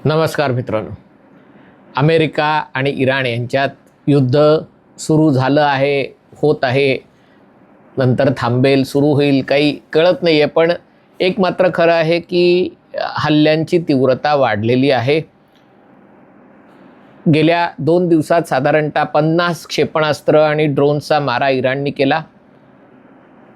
नमस्कार मित्रांनो, अमेरिका आणि इराण यांच्यात युद्ध सुरू झालं आहे, होत आहे, नंतर थांबेल, सुरू होईल, काही कळत नाही आहे. पण एक मात्र खरं आहे की हल्ल्यांची तीव्रता वाढलेली आहे. गेल्या 2 दिवसात साधारणतः 50 क्षेपणास्त्र आणि ड्रोनचा मारा इराणने केला.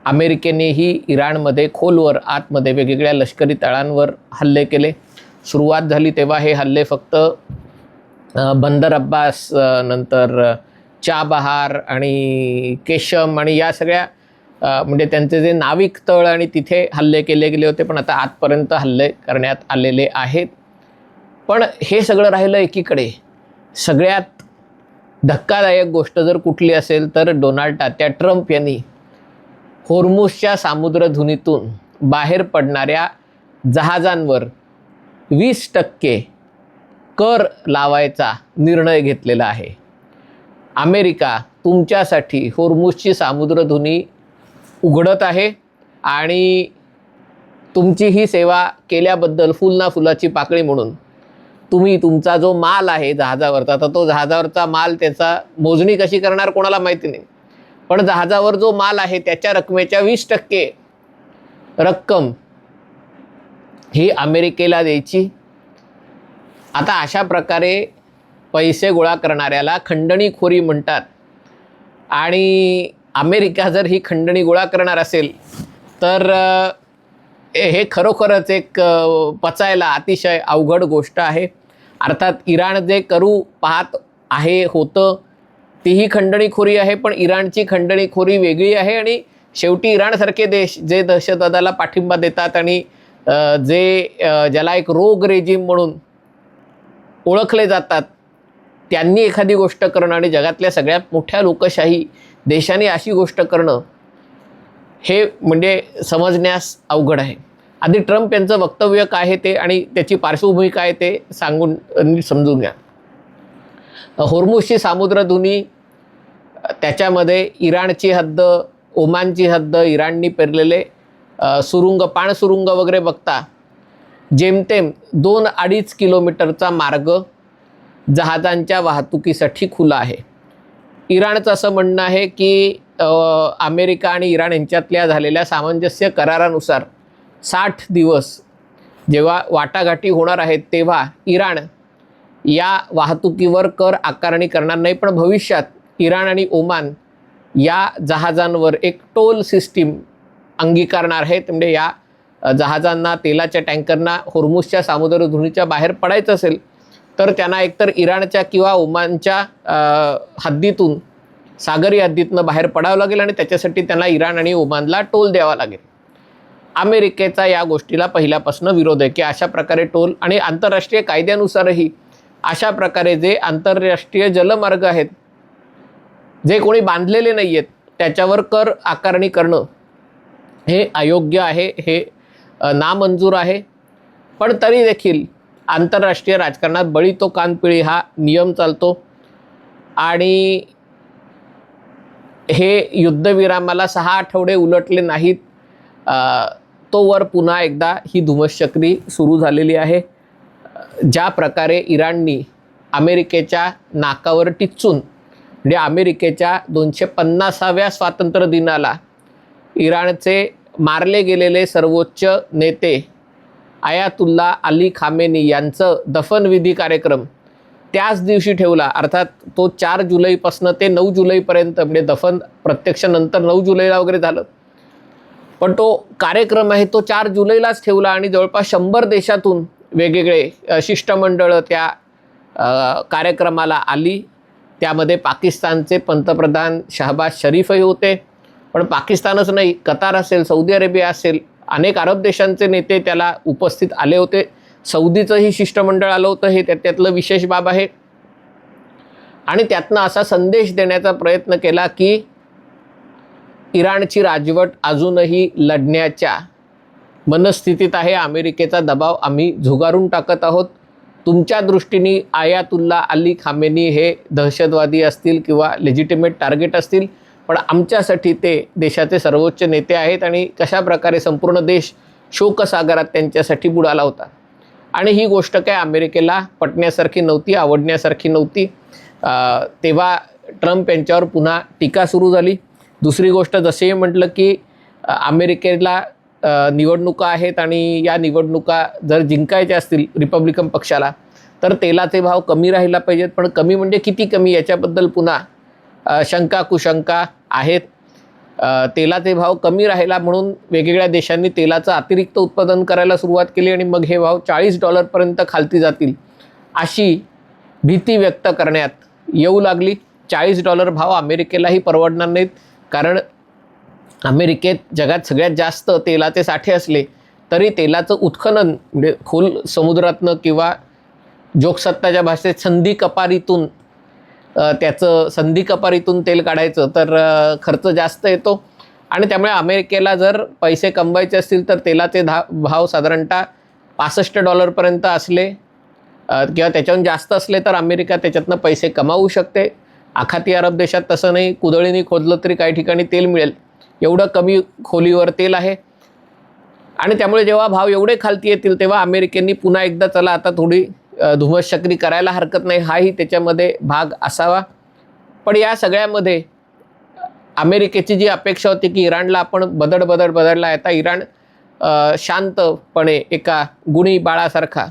अमेरिकेनेही इराणमध्ये खोलवर आतमध्ये वेगवेगळ्या लष्करी तळांवर हल्ले केले. सुरुवात झाली तेव्हा हे हल्ले फक्त बंदर अब्बास, नंतर चाबहार आणि केशम आणि या सगळ्या म्हणजे त्यांचे जे नाविक तळ आणि तिथे हल्ले केले गेले होते. पण आता आजपर्यंत हल्ले करण्यात आलेले आहेत. पण हे सगळं राहिलं एकीकडे. सगळ्यात धक्कादायक गोष्ट जर कुठली असेल तर डोनाल्ड तात्या ट्रम्प यांनी होर्मुझच्या सामुद्रधुनीतून बाहेर पडणाऱ्या जहाजांवर 20% कर लावायचा निर्णय घेतलेला आहे. अमेरिका तुमच्यासाठी होर्मुझची सामुद्रधुनी उघडत आहे आणि तुमची ही सेवा केल्याबद्दल फुलना फुलाची पाकळी म्हणून तुम्ही तुमचा जो माल आहे जहाजावरचा, तर तो जहाजावरचा माल त्याचा मोजणी कशी करणार कोणाला माहिती नाही, पण जहाजावर जो माल आहे त्याच्या रकमेच्या 20% रक्कम ही अमेरिकेला द्यायची. आता अशा प्रकारे पैसे गोळा करणाऱ्याला खंडणीखोरी म्हणतात. आणि अमेरिका जर ही खंडणी गोळा करणार असेल तर हे खरोखरच एक पचायला अतिशय अवघड गोष्ट आहे. अर्थात इराण जे करू पाहत आहे होतं तीही खंडणीखोरी आहे, पण इराणची खंडणीखोरी वेगळी आहे. आणि शेवटी इराणसारखे देश जे दहशतवादाला पाठिंबा देतात आणि जे ज्याला एक रोग रेजिम म्हणून ओळखले जातात, त्यांनी एखादी गोष्ट करणं आणि जगातल्या सगळ्यात मोठ्या लोकशाही देशाने अशी गोष्ट करणं हे म्हणजे समजण्यास अवघड आहे. आधी ट्रम्प यांचं वक्तव्य काय आहे ते आणि त्याची पार्श्वभूमी काय ते सांगून समजून घ्या. होर्मुझची सामुद्रधुनी, त्याच्यामध्ये इराणची हद्द, ओमानची हद्द, इराणनी पेरलेले सुरुंग, पाणसुरुंग वगैरे बघता जेमतेम 2-2.5 किलोमीटरचा मार्ग जहाजांच्या वाहतुकीसाठी खुला आहे. इराणचं असं म्हणणं आहे की अमेरिका आणि इराण यांच्यातल्या झालेल्या सामंजस्य करारानुसार 60 दिवस जेव्हा वाटाघाटी होणार आहेत तेव्हा इराण या वाहतुकीवर कर आकारणी करणार नाही, पण भविष्यात इराण आणि ओमान या जहाजांवर एक टोल सिस्टीम अंगीकारणार आहेत. म्हणजे या जहाजांना, तेलाच्या टँकरना होर्मुझच्या सामुद्रधुनीच्या बाहेर पडायचं असेल तर त्यांना एकतर इराणच्या किंवा ओमानच्या हद्दीतून, सागरी हद्दीतनं बाहेर पडावं लागेल आणि त्याच्यासाठी त्यांना इराण आणि ओमानला टोल द्यावा लागेल. अमेरिकेचा या गोष्टीला पहिल्यापासून विरोध आहे की अशा प्रकारे टोल आणि आंतरराष्ट्रीय कायद्यानुसारही अशा प्रकारे जे आंतरराष्ट्रीय जलमार्ग आहेत, जे कोणी बांधलेले नाही आहेत, त्याच्यावर कर आकारणी करणं हे अयोग्य आहे, हे नामंजूर आहे. पण तरी देखील आंतरराष्ट्रीय राजकारणात बळी तो कानपिळी हा नियम चालतो आणि हे युद्धविरामाला 6 आठवडे उलटले नाहीत तोवर पुन्हा एकदा ही धुमश्चक्री सुरू झालेली आहे. ज्या प्रकारे इराणनी अमेरिकेच्या नाकावर टिच्चून, म्हणजे अमेरिकेच्या 250व्या स्वातंत्र्य दिनाला इराणचे मारले गेलेले सर्वोच्च नेते आयातुल्ला अली खामेनी यांचं दफनविधी कार्यक्रम त्याच दिवशी ठेवला. अर्थात तो 4 जुलैपासून ते 9 जुलैपर्यंत, म्हणजे दफन प्रत्यक्ष नंतर 9 जुलैला वगैरे झालं, पण तो कार्यक्रम आहे तो 4 जुलैलाच ठेवला. आणि जवळपास 100 देशातून वेगवेगळे शिष्टमंडळं त्या कार्यक्रमाला आली. त्यामध्ये पाकिस्तानचे पंतप्रधान शहबाज शरीफही होते. पण पाकिस्तानच नाही, कतार असेल, सौदी अरेबिया असेल, अनेक अरब देशांचे नेते त्याला उपस्थित आले होते. सौदीचंही शिष्टमंडळ आलं होतं, हे त्यातलं विशेष बाब आहे. आणि त्यातनं असा संदेश देण्याचा प्रयत्न केला की इराणची राजवट अजूनही लढण्याच्या मनस्थितीत आहे. अमेरिकेचा दबाव आम्ही झुगारून टाकत आहोत. तुमच्या दृष्टीने आयातुल्ला अली खामेनी हे दहशतवादी असतील किंवा लेजिटिमेट टार्गेट असतील, पण आमच्यासाठी ते देशाचे सर्वोच्च नेते आहेत आणि कशा प्रकारे संपूर्ण देश शोकसागरात त्यांच्यासाठी बुडाला होता. आणि ही गोष्ट काय अमेरिकेला पटण्यासारखी नव्हती, आवडण्यासारखी नव्हती. तेव्हा ट्रम्प यांच्यावर पुन्हा टीका सुरू झाली. दुसरी गोष्ट, जसे म्हटलं की अमेरिकेला निवडणुका आहेत आणि या निवडणुका जर जिंकायच्या असतील रिपब्लिकन पक्षाला तर तेलाचे भाव कमी राहायला पाहिजेत. पण कमी म्हणजे किती कमी याच्याबद्दल पुन्हा शंका कुशंका आहेत. तेलाचे भाव कमी राहिला म्हणून वेगवेगळ्या देशांनी तेलाचं अतिरिक्त उत्पादन करायला सुरुवात केली आणि मग हे भाव $40 खालती जातील अशी भीती व्यक्त करण्यात येऊ लागली. $40 भाव अमेरिकेलाही परवडणार नाहीत, कारण अमेरिकेत जगात सगळ्यात जास्त तेलाचे साठे असले तरी तेलाचं उत्खनन म्हणजे खोल समुद्रातनं किंवा जोगसत्ताच्या भाषेत संधी कपारीतून तेल काढायचं तर खर्च जास्त येतो. आणि त्यामुळे अमेरिकेला जर पैसे कमवायचे असतील तर तेलाचे भाव साधारणतः $65 असले किंवा त्याच्याहून जास्त असले तर अमेरिका त्याच्यातनं पैसे कमावू शकते. आखाती अरब देशात तसं नाही, कुदळीने खोदलं तरी काही ठिकाणी तेल मिळेल, एवढं कमी खोलीवर तेल आहे. आणि त्यामुळे जेव्हा भाव एवढे खालती येतील तेव्हा अमेरिकेने पुन्हा एकदा चला आता थोडी धुमश्चक्री करायला हरकत नाही, हाही त्याच्यामध्ये भाग असावा. पण या सगळ्यामध्ये अमेरिकेची जी अपेक्षा होती की इराणला आपण बदडला आता इराण शांतपणे एका गुणी बाळासारखा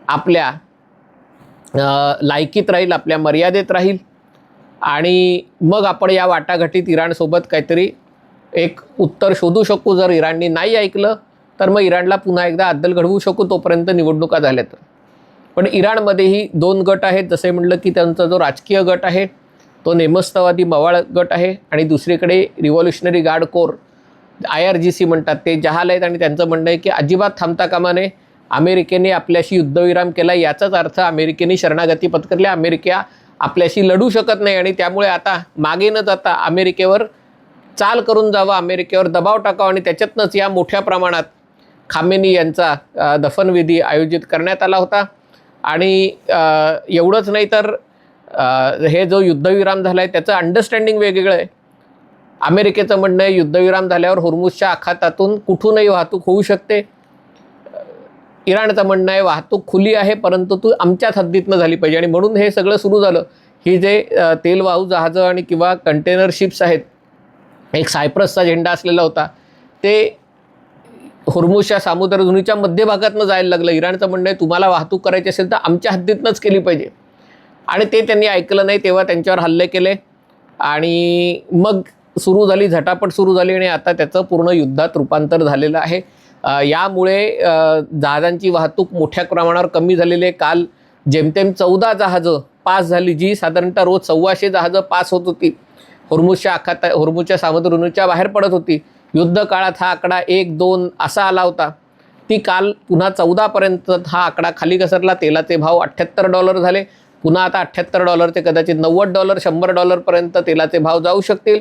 आपल्या लायकीत राहील, आपल्या मर्यादेत राहील आणि मग आपण या वाटाघाटीत इराणसोबत काहीतरी एक उत्तर शोधू शकू. जर इराणनी नाही ऐकलं तर मग इराणला पुन्हा एकदा अद्दल घडवू शकू, तोपर्यंत निवडणुका झाल्या तर. पण इराणमध्येही 2 गट आहेत. जसे म्हटलं की त्यांचा जो राजकीय गट आहे तो नेमस्तवादी मवाळ गट आहे आणि दुसरीकडे रिव्हॉल्युशनरी गार्ड कोर IRGC म्हणतात ते जहाल आहेत. आणि त्यांचं म्हणणं आहे की अजिबात थांबता कामा नये, अमेरिकेने आपल्याशी युद्धविराम केला याचाच अर्थ अमेरिकेने शरणागती पत्करली, अमेरिका आपल्याशी लढू शकत नाही आणि त्यामुळे आता मागे न जाता अमेरिकेवर चाल करून जावं, अमेरिकेवर दबाव टाकावा आणि त्याच्यातनंच या मोठ्या प्रमाणात खामेनी यांचा दफनविधी आयोजित करण्यात आला होता. आणि एवढंच नाही तर हे जो युद्धविराम झाला आहे त्याचं अंडरस्टँडिंग वेगवेगळं आहे. अमेरिकेचं म्हणणं आहे युद्धविराम झाल्यावर होर्मुझच्या आखातातून कुठूनही वाहतूक होऊ शकते. इराणचं म्हणणं आहे वाहतूक खुली आहे परंतु तू आमच्याच हद्दीतनं झाली पाहिजे. आणि म्हणून हे सगळं सुरू झालं. ही जे तेलवाहू जहाजं आणि किंवा कंटेनर शिप्स आहेत, एक सायप्रसचा झेंडा असलेला होता, ते होर्मुझच्या सामुद्रधुनीच्या मध्यभागातनं जायला लागलं. इराणचं म्हणणं आहे तुम्हाला वाहतूक करायची असेल तर आमच्या हद्दीतनंच केली पाहिजे. आणि ते त्यांनी ऐकलं नाही, तेव्हा त्यांच्यावर हल्ले केले आणि मग झटापट सुरू झाली आणि आता त्याचं पूर्ण युद्धात रूपांतर झालेलं आहे. यामुळे जहाजांची वाहतूक मोठ्या प्रमाणावर कमी झालेली आहे. काल जेमतेम 14 जहाजं पास झाली, जी साधारणतः रोज 125 जहाजं पास होत होती, होर्मुझच्या सामुद्रधुनीच्या बाहेर पडत होती. युद्ध काळात हा आकडा 1-2 असा आला होता. ती काल पुन्हा 14पर्यंत हा आकडा खाली घसरला. तेलाचे भाव $78 झाले. पुन्हा आता $78 ते कदाचित $90 $100 तेलाचे भाव जाऊ शकतील.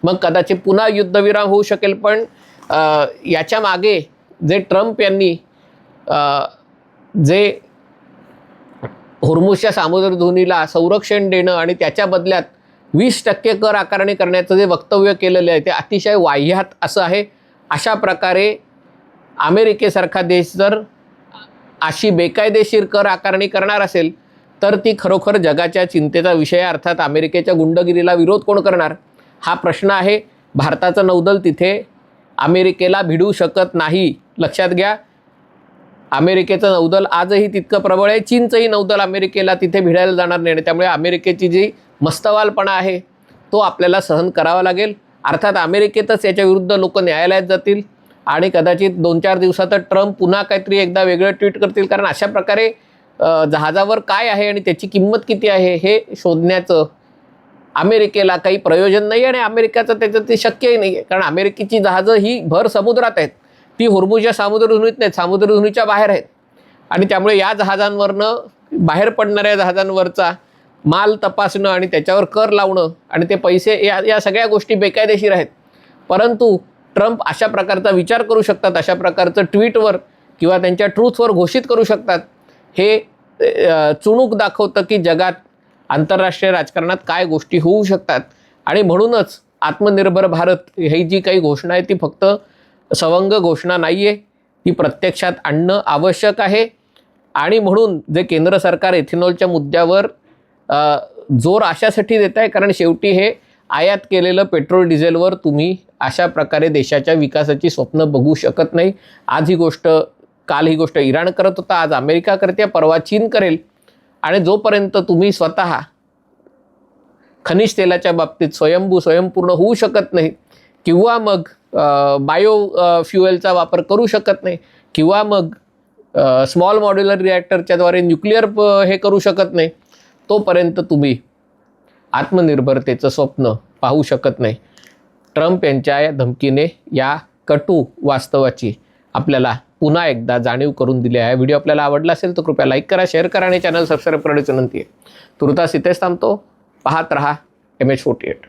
मग कदाचित पुन्हा युद्धविराम होऊ शकेल. पण याच्या मागे जे ट्रम्प यांनी जे होर्मुझच्या सामुद्रधुनीला संरक्षण देणं आणि त्याच्या बदल्यात 20% कर आकारणी करण्याचं जे वक्तव्य केलेलं आहे ते अतिशय वाह्यात असं आहे. अशा प्रकारे अमेरिकेसारखा देश जर अशी बेकायदेशीर कर आकारणी करणार असेल तर ती खरोखर जगाच्या चिंतेचा विषय. अर्थात अमेरिकेच्या गुंडगिरीला विरोध कोण करणार हा प्रश्न आहे. भारताचं नौदल तिथे अमेरिकेला भिडू शकत नाही, लक्षात घ्या. अमेरिकेचं नौदल आजही तितकं प्रबळ आहे. चीनचंही नौदल अमेरिकेला तिथे भिडायला जाणार नाही. त्यामुळे अमेरिकेची जी मस्तवालपणा आहे तो आपल्याला सहन करावा लागेल. अर्थात अमेरिकेतच याच्या विरुद्ध लोक न्यायालयात जातील आणि कदाचित 2-4 दिवसातच ट्रम्प पुन्हा काहीतरी एकदा वेगळं ट्विट करतील. कारण अशा प्रकारे जहाजावर काय आहे आणि त्याची किंमत किती आहे हे शोधण्याचं अमेरिकेला काही प्रयोजन नाही आणि अमेरिकेचं त्याचं ते शक्यही नाही आहे. कारण अमेरिकेची जहाजं ही भर समुद्रात आहेत, ती होर्मुझच्या सामुद्रधुनीत नाहीत, सामुद्रधुनीच्या बाहेर आहेत. आणि त्यामुळे या जहाजांवरनं बाहेर पडणाऱ्या जहाजांवरचा माल तपासणं आणि त्याच्यावर कर लावणं आणि ते पैसे या सगळ्या गोष्टी बेकायदेशीर आहेत. परंतु ट्रम्प अशा प्रकारचा विचार करू शकतात, अशा प्रकारचं ट्विटवर किंवा त्यांच्या ट्रूथवर घोषित करू शकतात. हे चुणूक दाखवतं की जगात आंतरराष्ट्रीय राजकारणात काय गोष्टी होऊ शकतात आणि म्हणूनच आत्मनिर्भर भारत ही जी काही घोषणा आहे ती फक्त सवंग घोषणा नाही आहे, ती प्रत्यक्षात आणणं आवश्यक आहे. आणि म्हणून जे केंद्र सरकार इथेनॉलच्या मुद्द्यावर जोर अशासाठी देत आहे, कारण शेवटी हे आयात केलेलं पेट्रोल डिझेलवर तुम्ही अशा प्रकारे देशाच्या विकासाची स्वप्न बघू शकत नाही. आज ही गोष्ट, काल ही गोष्ट इराण करत होता, आज अमेरिका करते, परवा चीन करेल. आणि जोपर्यंत तुम्ही स्वतः खनिज तेलाच्या बाबतीत स्वयंपूर्ण होऊ शकत नाही, किंवा मग बायो फ्युएलचा वापर करू शकत नाही, किंवा मग स्मॉल मॉड्युलर रिॲक्टरच्याद्वारे न्यूक्लिअर हे करू शकत नाही, तोपर्यंत तुम्ही आत्मनिर्भरतेचं स्वप्न पाहू शकत नाही. ट्रम्प यांच्या या धमकीने या कटू वास्तवाची आपल्याला पुन्हा एकदा जाणीव करून दिली आहे. व्हिडिओ आपल्याला आवडला असेल तर कृपया लाईक करा, शेअर करा आणि चॅनल सबस्क्राईब करण्याची विनंती आहे. तुर्तास इथेच थांबतो. पाहत रहा MH48.